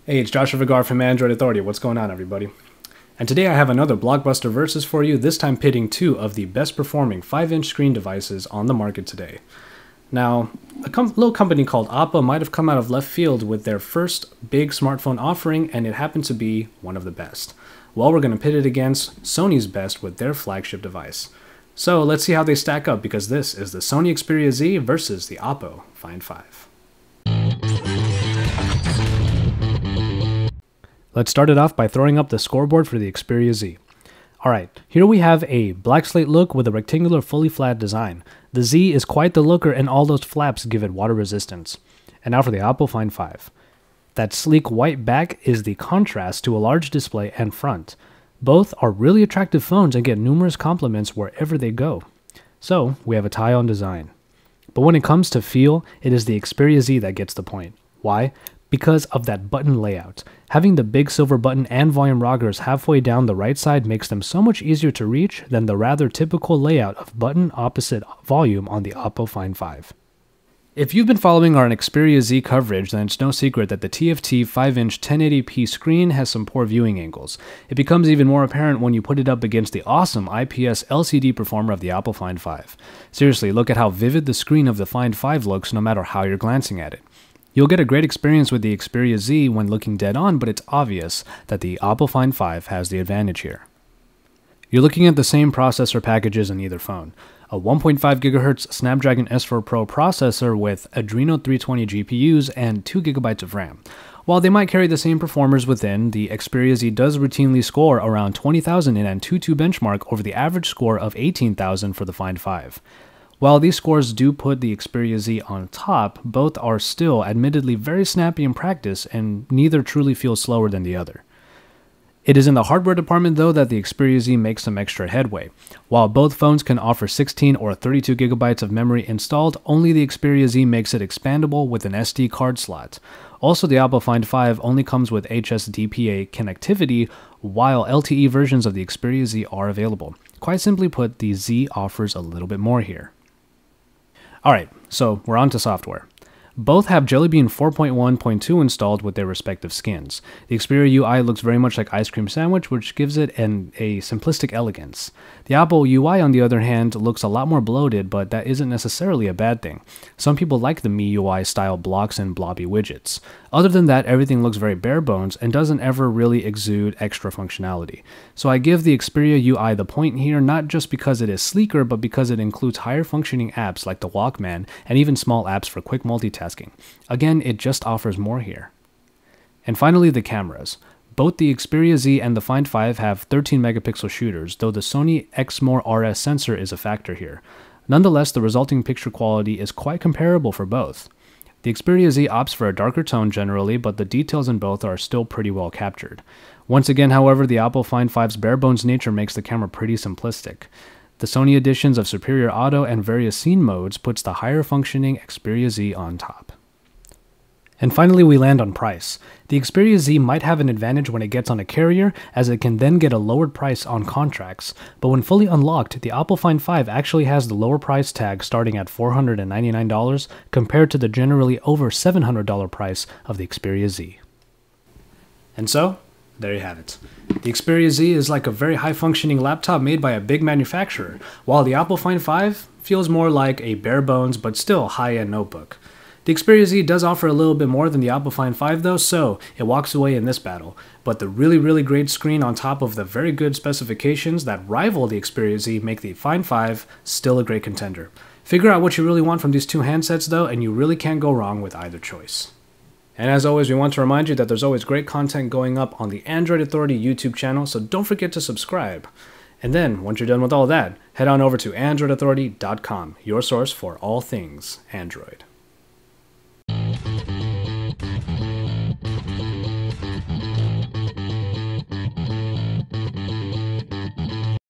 Hey, it's Joshua Vigar from Android Authority. What's going on, everybody? And today I have another blockbuster versus for you, this time pitting two of the best performing 5-inch screen devices on the market today. Now, a little company called Oppo might have come out of left field with their first big smartphone offering, and it happened to be one of the best. Well, we're going to pit it against Sony's best with their flagship device. So let's see how they stack up, because this is the Sony Xperia Z versus the Oppo Find 5. Let's start it off by throwing up the scoreboard for the Xperia Z. Alright, here we have a black slate look with a rectangular fully flat design. The Z is quite the looker, and all those flaps give it water resistance. And now for the Oppo Find 5. That sleek white back is the contrast to a large display and front. Both are really attractive phones and get numerous compliments wherever they go. So, we have a tie on design. But when it comes to feel, it is the Xperia Z that gets the point. Why? Because of that button layout. Having the big silver button and volume rockers halfway down the right side makes them so much easier to reach than the rather typical layout of button opposite volume on the Oppo Find 5. If you've been following our Xperia Z coverage, then it's no secret that the TFT 5-inch 1080p screen has some poor viewing angles. It becomes even more apparent when you put it up against the awesome IPS LCD performer of the Oppo Find 5. Seriously, look at how vivid the screen of the Find 5 looks no matter how you're glancing at it. You'll get a great experience with the Xperia Z when looking dead on, but it's obvious that the Oppo Find 5 has the advantage here. You're looking at the same processor packages in either phone. A 1.5 GHz Snapdragon S4 Pro processor with Adreno 320 GPUs and 2 GB of RAM. While they might carry the same performers within, the Xperia Z does routinely score around 20,000 in an Antutu benchmark over the average score of 18,000 for the Find 5. While these scores do put the Xperia Z on top, both are still admittedly very snappy in practice, and neither truly feels slower than the other. It is in the hardware department though that the Xperia Z makes some extra headway. While both phones can offer 16 or 32 GB of memory installed, only the Xperia Z makes it expandable with an SD card slot. Also, the Oppo Find 5 only comes with HSDPA connectivity, while LTE versions of the Xperia Z are available. Quite simply put, the Z offers a little bit more here. Alright, so we're on to software. Both have Jelly Bean 4.1.2 installed with their respective skins. The Xperia UI looks very much like Ice Cream Sandwich, which gives it a simplistic elegance. The Oppo UI, on the other hand, looks a lot more bloated, but that isn't necessarily a bad thing. Some people like the MIUI style blocks and blobby widgets. Other than that, everything looks very bare bones and doesn't ever really exude extra functionality. So I give the Xperia UI the point here, not just because it is sleeker, but because it includes higher functioning apps like the Walkman and even small apps for quick multitasking. Again, it just offers more here. And finally, the cameras. Both the Xperia Z and the Find 5 have 13 megapixel shooters, though the Sony Exmor RS sensor is a factor here. Nonetheless, the resulting picture quality is quite comparable for both. The Xperia Z opts for a darker tone generally, but the details in both are still pretty well captured. Once again, however, the Oppo Find 5's bare-bones nature makes the camera pretty simplistic. The Sony additions of Superior Auto and various scene modes puts the higher functioning Xperia Z on top. And finally, we land on price. The Xperia Z might have an advantage when it gets on a carrier, as it can then get a lowered price on contracts, but when fully unlocked, the Oppo Find 5 actually has the lower price tag starting at $499 compared to the generally over $700 price of the Xperia Z. And so, there you have it. The Xperia Z is like a very high-functioning laptop made by a big manufacturer, while the Oppo Find 5 feels more like a bare-bones but still high-end notebook. The Xperia Z does offer a little bit more than the Oppo Find 5 though, so it walks away in this battle. But the really great screen on top of the very good specifications that rival the Xperia Z make the Find 5 still a great contender. Figure out what you really want from these two handsets though, and you really can't go wrong with either choice. And as always, we want to remind you that there's always great content going up on the Android Authority YouTube channel, so don't forget to subscribe. And then, once you're done with all that, head on over to androidauthority.com, your source for all things Android.